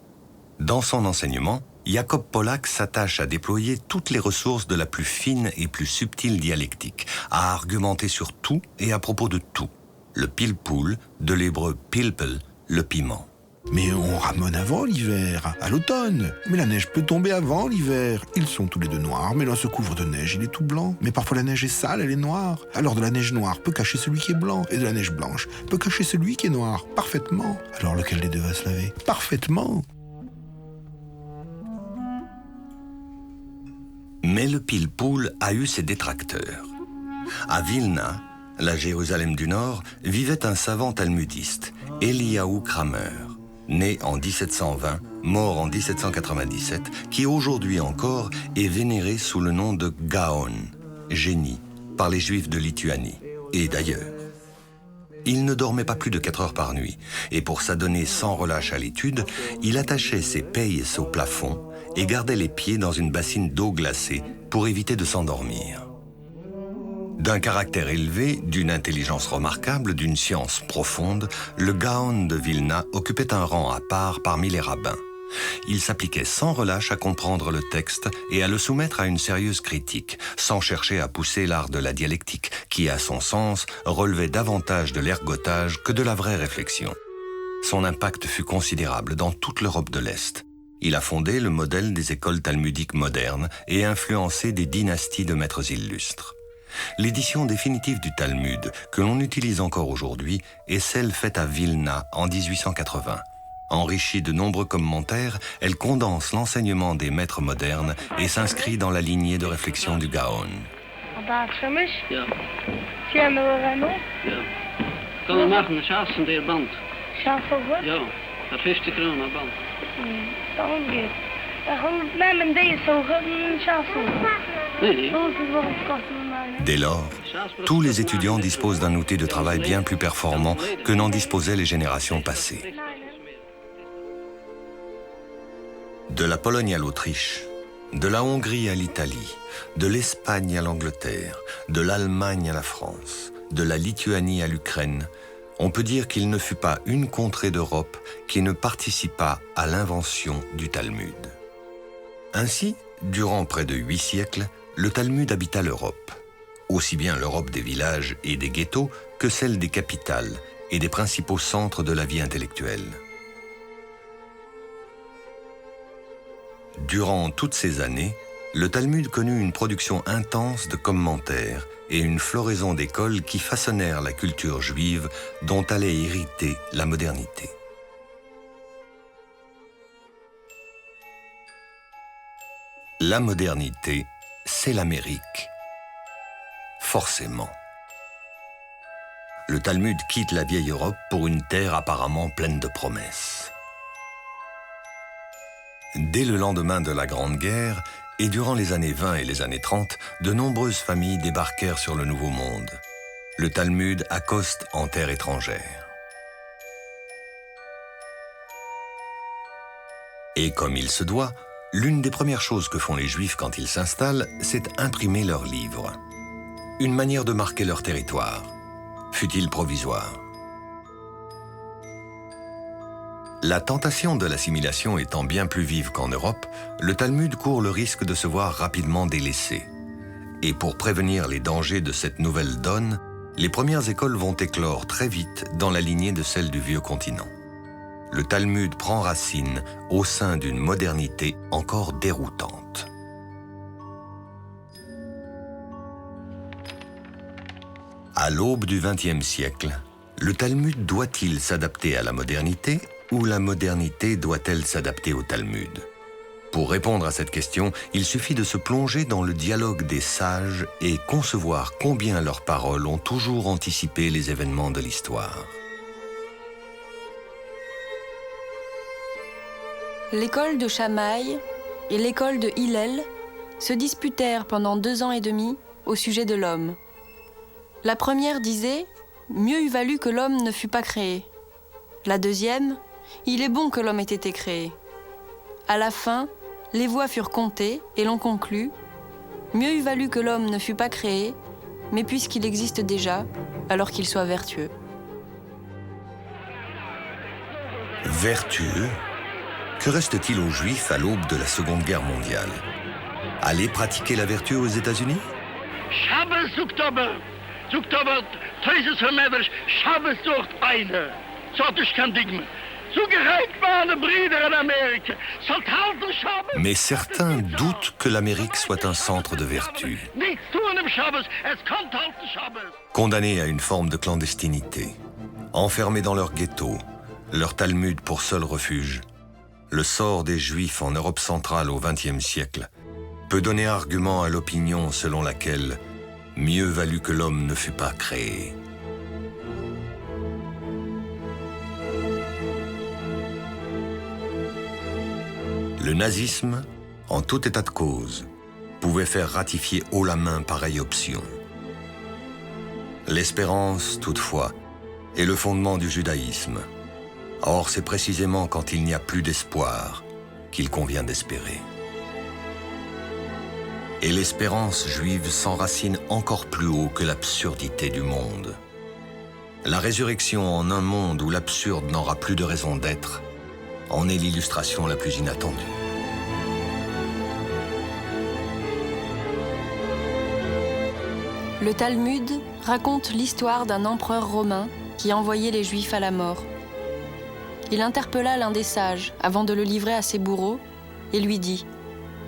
Dans son enseignement, Jakub Polak s'attache à déployer toutes les ressources de la plus fine et plus subtile dialectique, à argumenter sur tout et à propos de tout. Le pile-poule, de l'hébreu pilpel, le piment. Mais on ramone avant l'hiver, à l'automne. Mais la neige peut tomber avant l'hiver. Ils sont tous les deux noirs, mais l'un se couvre de neige, il est tout blanc. Mais parfois la neige est sale, elle est noire. Alors de la neige noire peut cacher celui qui est blanc, et de la neige blanche peut cacher celui qui est noir, parfaitement. Alors lequel des deux va se laver? Parfaitement. Mais le pile-poule a eu ses détracteurs. À Vilna, la Jérusalem du Nord, vivait un savant talmudiste, Eliyahu Kramer, né en 1720, mort en 1797, qui aujourd'hui encore est vénéré sous le nom de Gaon, génie, par les Juifs de Lituanie, et d'ailleurs. Il ne dormait pas plus de 4 heures par nuit, et pour s'adonner sans relâche à l'étude, il attachait ses peies au plafond et gardait les pieds dans une bassine d'eau glacée pour éviter de s'endormir. D'un caractère élevé, d'une intelligence remarquable, d'une science profonde, le Gaon de Vilna occupait un rang à part parmi les rabbins. Il s'appliquait sans relâche à comprendre le texte et à le soumettre à une sérieuse critique, sans chercher à pousser l'art de la dialectique, qui, à son sens, relevait davantage de l'ergotage que de la vraie réflexion. Son impact fut considérable dans toute l'Europe de l'Est. Il a fondé le modèle des écoles talmudiques modernes et influencé des dynasties de maîtres illustres. L'édition définitive du Talmud, que l'on utilise encore aujourd'hui, est celle faite à Vilna en 1880. Enrichie de nombreux commentaires, elle condense l'enseignement des maîtres modernes et s'inscrit dans la lignée de réflexion du Gaon. Ja. Tjänar du nog? Ja. Kan du machen en chassen der band? Tjaffa goed? Ja, dat 50 kronor band. Dan geht. Nej, men det är så en chasse. Nee. Dès lors, tous les étudiants disposent d'un outil de travail bien plus performant que n'en disposaient les générations passées. De la Pologne à l'Autriche, de la Hongrie à l'Italie, de l'Espagne à l'Angleterre, de l'Allemagne à la France, de la Lituanie à l'Ukraine, on peut dire qu'il ne fut pas une contrée d'Europe qui ne participa à l'invention du Talmud. Ainsi, durant près de 8 siècles, le Talmud habita l'Europe, aussi bien l'Europe des villages et des ghettos que celle des capitales et des principaux centres de la vie intellectuelle. Durant toutes ces années, le Talmud connut une production intense de commentaires et une floraison d'écoles qui façonnèrent la culture juive dont allait hériter la modernité. La modernité, c'est l'Amérique. Forcément. Le Talmud quitte la vieille Europe pour une terre apparemment pleine de promesses. Dès le lendemain de la Grande Guerre, et durant les années 20 et les années 30, de nombreuses familles débarquèrent sur le Nouveau Monde. Le Talmud accoste en terre étrangère. Et comme il se doit, l'une des premières choses que font les Juifs quand ils s'installent, c'est imprimer leurs livres. Une manière de marquer leur territoire, fût-il provisoire. La tentation de l'assimilation étant bien plus vive qu'en Europe, le Talmud court le risque de se voir rapidement délaissé. Et pour prévenir les dangers de cette nouvelle donne, les premières écoles vont éclore très vite dans la lignée de celle du vieux continent. Le Talmud prend racine au sein d'une modernité encore déroutante. À l'aube du XXe siècle, le Talmud doit-il s'adapter à la modernité ou la modernité doit-elle s'adapter au Talmud? Pour répondre à cette question, il suffit de se plonger dans le dialogue des sages et concevoir combien leurs paroles ont toujours anticipé les événements de l'histoire. L'école de Shammai et l'école de Hillel se disputèrent pendant 2 ans et demi au sujet de l'homme. La première disait « Mieux eût valu que l'homme ne fût pas créé ». La deuxième « Il est bon que l'homme ait été créé ». À la fin, les voix furent comptées et l'on conclut « Mieux eût valu que l'homme ne fût pas créé, mais puisqu'il existe déjà, alors qu'il soit vertueux ». Vertueux? Que reste-t-il aux Juifs à l'aube de la Seconde Guerre mondiale? Aller pratiquer la vertu aux États-Unis? Shabbos Oktober, Teuses vermeders, Shabbos dort eine. Zat dus kan ding me. Mais certains doutent que l'Amérique soit un centre de vertu. Condamnés à une forme de clandestinité, enfermés dans leur ghetto, leur Talmud pour seul refuge, le sort des Juifs en Europe centrale au XXe siècle peut donner argument à l'opinion selon laquelle mieux valut que l'homme ne fût pas créé. Le nazisme, en tout état de cause, pouvait faire ratifier haut la main pareille option. L'espérance, toutefois, est le fondement du judaïsme. Or, c'est précisément quand il n'y a plus d'espoir qu'il convient d'espérer. Et l'espérance juive s'enracine encore plus haut que l'absurdité du monde. La résurrection en un monde où l'absurde n'aura plus de raison d'être en est l'illustration la plus inattendue. Le Talmud raconte l'histoire d'un empereur romain qui envoyait les Juifs à la mort. Il interpella l'un des sages avant de le livrer à ses bourreaux et lui dit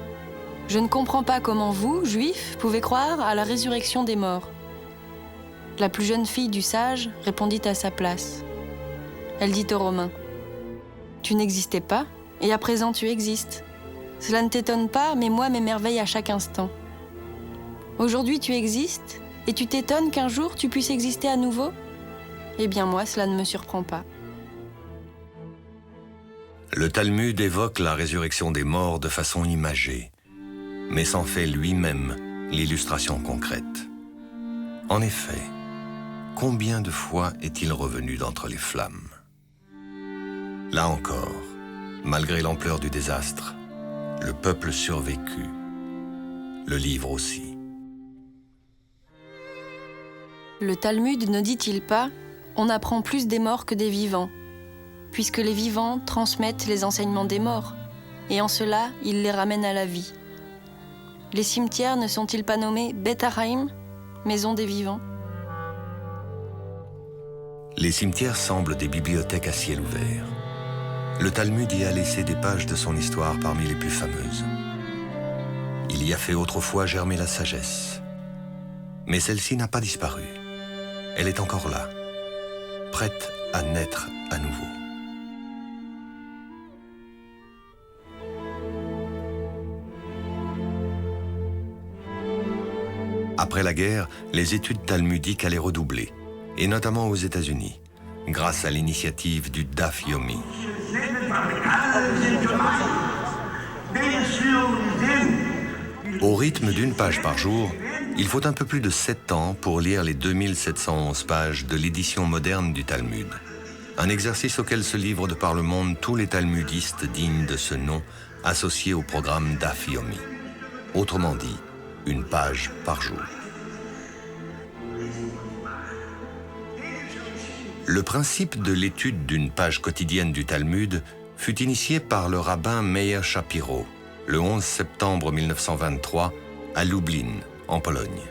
« Je ne comprends pas comment vous, Juifs, pouvez croire à la résurrection des morts. » La plus jeune fille du sage répondit à sa place. Elle dit aux Romains « Tu n'existais pas, et à présent tu existes. Cela ne t'étonne pas, mais moi m'émerveille à chaque instant. Aujourd'hui tu existes, et tu t'étonnes qu'un jour tu puisses exister à nouveau? Eh bien moi, cela ne me surprend pas. » Le Talmud évoque la résurrection des morts de façon imagée, mais s'en fait lui-même l'illustration concrète. En effet, combien de fois est-il revenu d'entre les flammes? Là encore, malgré l'ampleur du désastre, le peuple survécut, le livre aussi. Le Talmud ne dit-il pas « On apprend plus des morts que des vivants », puisque les vivants transmettent les enseignements des morts, et en cela, ils les ramènent à la vie. Les cimetières ne sont-ils pas nommés Bet Hachaim, maison des vivants? Les cimetières semblent des bibliothèques à ciel ouvert. Le Talmud y a laissé des pages de son histoire parmi les plus fameuses. Il y a fait autrefois germer la sagesse. Mais celle-ci n'a pas disparu. Elle est encore là, prête à naître à nouveau. Après la guerre, les études talmudiques allaient redoubler, et notamment aux États-Unis, grâce à l'initiative du Daf Yomi. Au rythme d'une page par jour, il faut un peu plus de 7 ans pour lire les 2711 pages de l'édition moderne du Talmud. Un exercice auquel se livrent de par le monde tous les talmudistes dignes de ce nom, associés au programme Daf Yomi. Autrement dit, une page par jour. Le principe de l'étude d'une page quotidienne du Talmud fut initié par le rabbin Meir Shapiro, le 11 septembre 1923, à Lublin, en Pologne.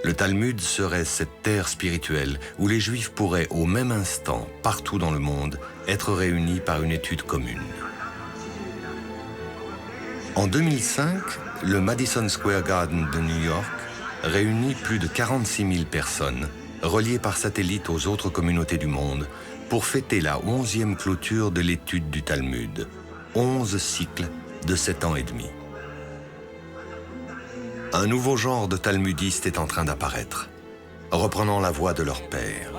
Le Talmud serait cette terre spirituelle où les Juifs pourraient au même instant, partout dans le monde, être réunis par une étude commune. En 2005, le Madison Square Garden de New York réunit plus de 46 000 personnes, reliées par satellite aux autres communautés du monde, pour fêter la 11e clôture de l'étude du Talmud, 11 cycles de 7 ans et demi. Un nouveau genre de talmudistes est en train d'apparaître, reprenant la voie de leur père.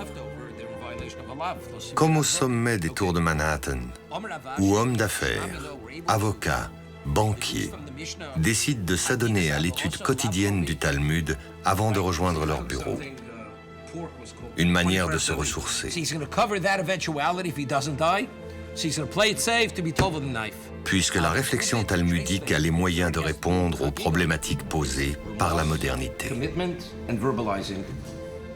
Comme au sommet des tours de Manhattan, où hommes d'affaires, avocats, banquiers décident de s'adonner à l'étude quotidienne du Talmud avant de rejoindre leur bureau. Une manière de se ressourcer. Puisque la réflexion talmudique a les moyens de répondre aux problématiques posées par la modernité.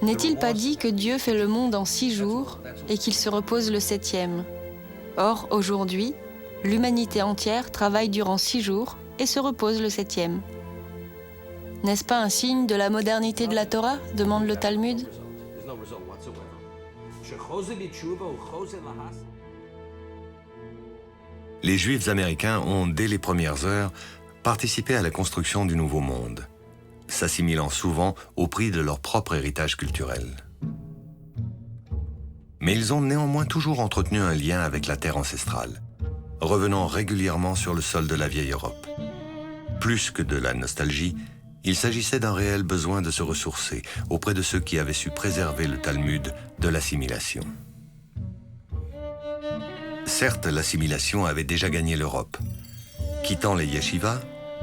N'est-il pas dit que Dieu fait le monde en 6 jours et qu'il se repose le 7e? Or, aujourd'hui, l'humanité entière travaille durant 6 jours et se repose le 7e. N'est-ce pas un signe de la modernité de la Torah? Demande le Talmud. Les Juifs américains ont, dès les premières heures, participé à la construction du Nouveau Monde, s'assimilant souvent au prix de leur propre héritage culturel. Mais ils ont néanmoins toujours entretenu un lien avec la terre ancestrale, revenant régulièrement sur le sol de la vieille Europe. Plus que de la nostalgie, il s'agissait d'un réel besoin de se ressourcer auprès de ceux qui avaient su préserver le Talmud de l'assimilation. Certes, l'assimilation avait déjà gagné l'Europe. Quittant les yeshivas,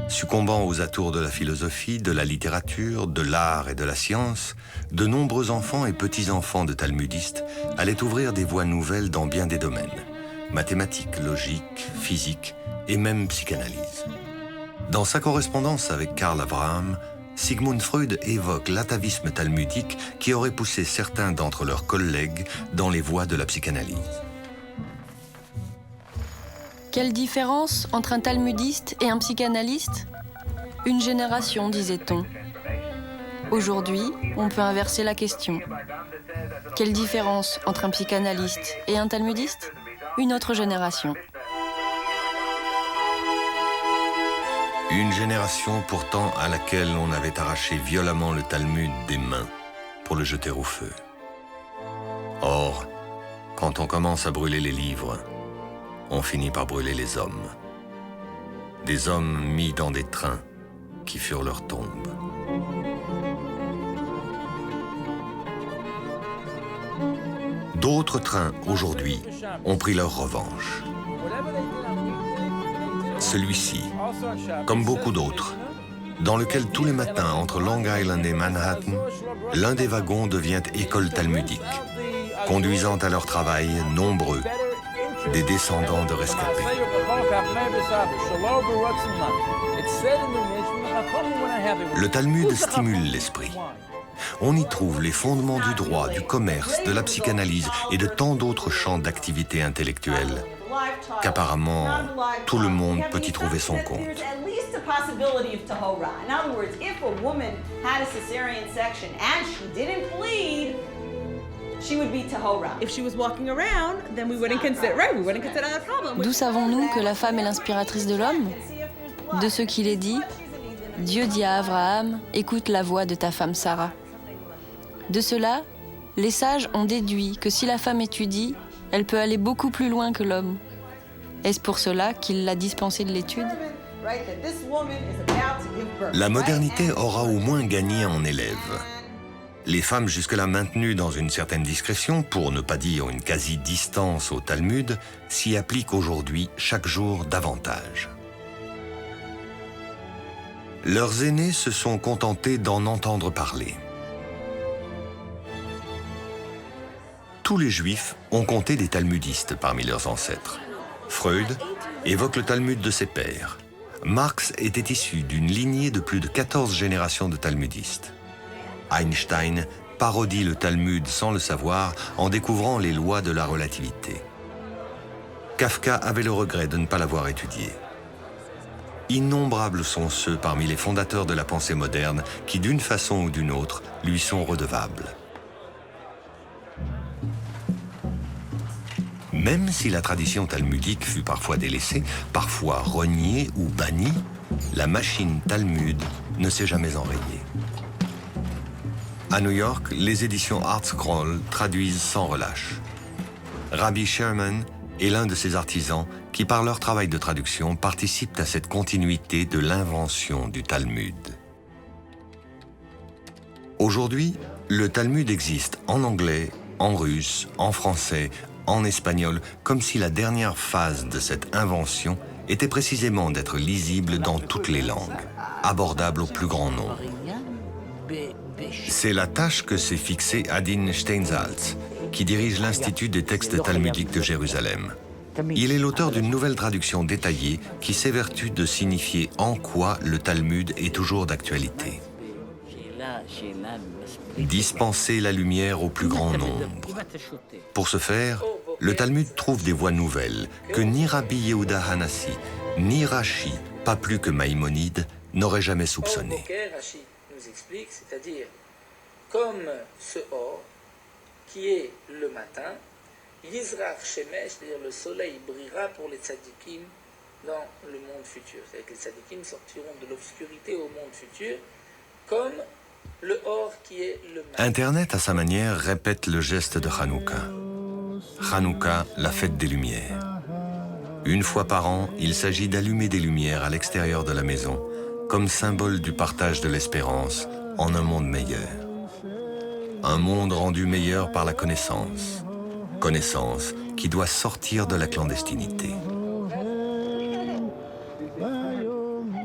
succombant aux atours de la philosophie, de la littérature, de l'art et de la science, de nombreux enfants et petits-enfants de talmudistes allaient ouvrir des voies nouvelles dans bien des domaines. Mathématiques, logique, physique et même psychanalyse. Dans sa correspondance avec Karl Abraham, Sigmund Freud évoque l'atavisme talmudique qui aurait poussé certains d'entre leurs collègues dans les voies de la psychanalyse. Quelle différence entre un talmudiste et un psychanalyste? Une génération, disait-on. Aujourd'hui, on peut inverser la question. Quelle différence entre un psychanalyste et un talmudiste? Une autre génération. Une génération pourtant à laquelle on avait arraché violemment le Talmud des mains pour le jeter au feu. Or, quand on commence à brûler les livres, on finit par brûler les hommes. Des hommes mis dans des trains qui furent leur tombe. D'autres trains, aujourd'hui, ont pris leur revanche. Celui-ci, comme beaucoup d'autres, dans lequel tous les matins, entre Long Island et Manhattan, l'un des wagons devient école talmudique, conduisant à leur travail nombreux des descendants de rescapés. Le Talmud stimule l'esprit. On y trouve les fondements du droit, du commerce, de la psychanalyse et de tant d'autres champs d'activité intellectuelle qu'apparemment tout le monde peut y trouver son compte. D'où savons-nous que la femme est l'inspiratrice de l'homme? De ce qu'il est dit, Dieu dit à Abraham, « Écoute la voix de ta femme Sarah. » De cela, les sages ont déduit que si la femme étudie, elle peut aller beaucoup plus loin que l'homme. Est-ce pour cela qu'il l'a dispensée de l'étude ? La modernité aura au moins gagné en élèves. Les femmes jusque-là maintenues dans une certaine discrétion, pour ne pas dire une quasi-distance au Talmud, s'y appliquent aujourd'hui chaque jour davantage. Leurs aînés se sont contentés d'en entendre parler. Tous les juifs ont compté des talmudistes parmi leurs ancêtres. Freud évoque le Talmud de ses pères. Marx était issu d'une lignée de plus de 14 générations de talmudistes. Einstein parodie le Talmud sans le savoir en découvrant les lois de la relativité. Kafka avait le regret de ne pas l'avoir étudié. Innombrables sont ceux parmi les fondateurs de la pensée moderne qui, d'une façon ou d'une autre, lui sont redevables. Même si la tradition talmudique fut parfois délaissée, parfois reniée ou bannie, la machine Talmud ne s'est jamais enrayée. À New York, les éditions ArtScroll traduisent sans relâche. Rabbi Sherman est l'un de ces artisans qui, par leur travail de traduction, participent à cette continuité de l'invention du Talmud. Aujourd'hui, le Talmud existe en anglais, en russe, en français, en espagnol, comme si la dernière phase de cette invention était précisément d'être lisible dans toutes les langues, abordable au plus grand nombre. C'est la tâche que s'est fixée Adin Steinsaltz, qui dirige l'Institut des textes talmudiques de Jérusalem. Il est l'auteur d'une nouvelle traduction détaillée qui s'évertue de signifier en quoi le Talmud est toujours d'actualité. Dispenser la lumière au plus grand nombre. Pour ce faire, le Talmud trouve des voies nouvelles que ni Rabbi Yehuda Hanassi, ni Rashi, pas plus que Maïmonide, n'auraient jamais soupçonnées. Rashi nous explique, c'est-à-dire comme ce or qui est le matin, Yizrach Shemesh, c'est-à-dire le soleil brillera pour les tzadikim dans le monde futur. C'est-à-dire que les tzadikim sortiront de l'obscurité au monde futur comme le or qui est le matin. Internet, à sa manière, répète le geste de Hanouka. Hanouka, la fête des Lumières. Une fois par an, il s'agit d'allumer des lumières à l'extérieur de la maison, comme symbole du partage de l'espérance en un monde meilleur. Un monde rendu meilleur par la connaissance. Connaissance qui doit sortir de la clandestinité.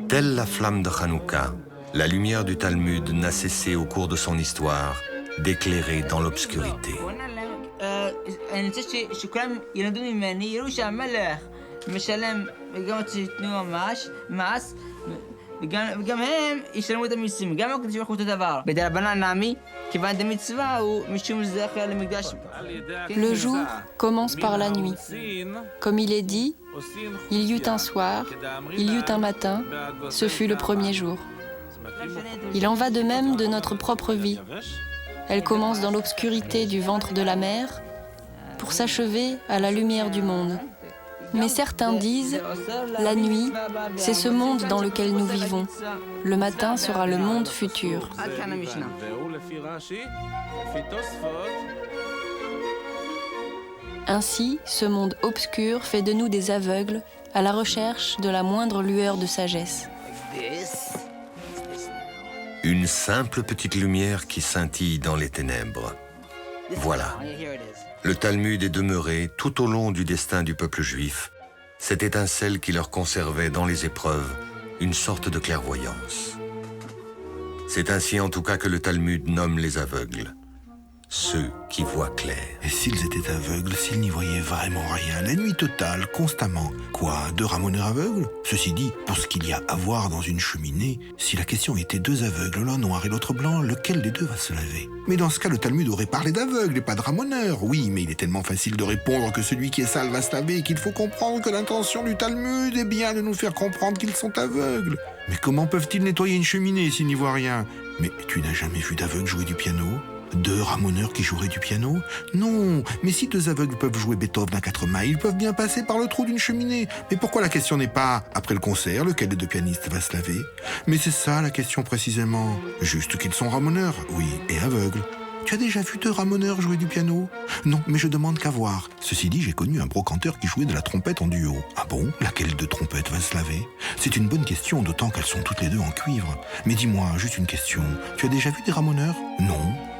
Telle la flamme de Hanouka, la lumière du Talmud n'a cessé au cours de son histoire d'éclairer dans l'obscurité. Le jour commence par la nuit. Comme il est dit, il y eut un soir, il y eut un matin, ce fut le premier jour. Il en va de même de notre propre vie. Elle commence dans l'obscurité du ventre de la mer pour s'achever à la lumière du monde. Mais certains disent, la nuit, c'est ce monde dans lequel nous vivons. Le matin sera le monde futur. Ainsi, ce monde obscur fait de nous des aveugles à la recherche de la moindre lueur de sagesse. Une simple petite lumière qui scintille dans les ténèbres. Voilà. Le Talmud est demeuré tout au long du destin du peuple juif, cette étincelle qui leur conservait dans les épreuves une sorte de clairvoyance. C'est ainsi en tout cas que le Talmud nomme les aveugles, ceux qui voient clair. Et s'ils étaient aveugles, s'ils n'y voyaient vraiment rien, la nuit totale, constamment, quoi, deux ramoneurs aveugles? Ceci dit, pour ce qu'il y a à voir dans une cheminée, si la question était deux aveugles, l'un noir et l'autre blanc, lequel des deux va se laver? Mais dans ce cas, le Talmud aurait parlé d'aveugles et pas de ramoneurs. Oui, mais il est tellement facile de répondre que celui qui est sale va se laver et qu'il faut comprendre que l'intention du Talmud est bien de nous faire comprendre qu'ils sont aveugles. Mais comment peuvent-ils nettoyer une cheminée s'ils n'y voient rien? Mais tu n'as jamais vu d'aveugle jouer du piano? 2 ramoneurs qui joueraient du piano? Non, mais si 2 aveugles peuvent jouer Beethoven à 4 mains, ils peuvent bien passer par le trou d'une cheminée. Mais pourquoi la question n'est pas, après le concert, lequel des 2 pianistes va se laver? Mais c'est ça la question précisément. Juste qu'ils sont ramoneurs, oui, et aveugles. Tu as déjà vu 2 ramoneurs jouer du piano? Non, mais je demande qu'à voir. Ceci dit, j'ai connu un brocanteur qui jouait de la trompette en duo. Ah bon? Laquelle de trompettes va se laver? C'est une bonne question, d'autant qu'elles sont toutes les 2 en cuivre. Mais dis-moi, juste une question. Tu as déjà vu des ramoneurs? Non.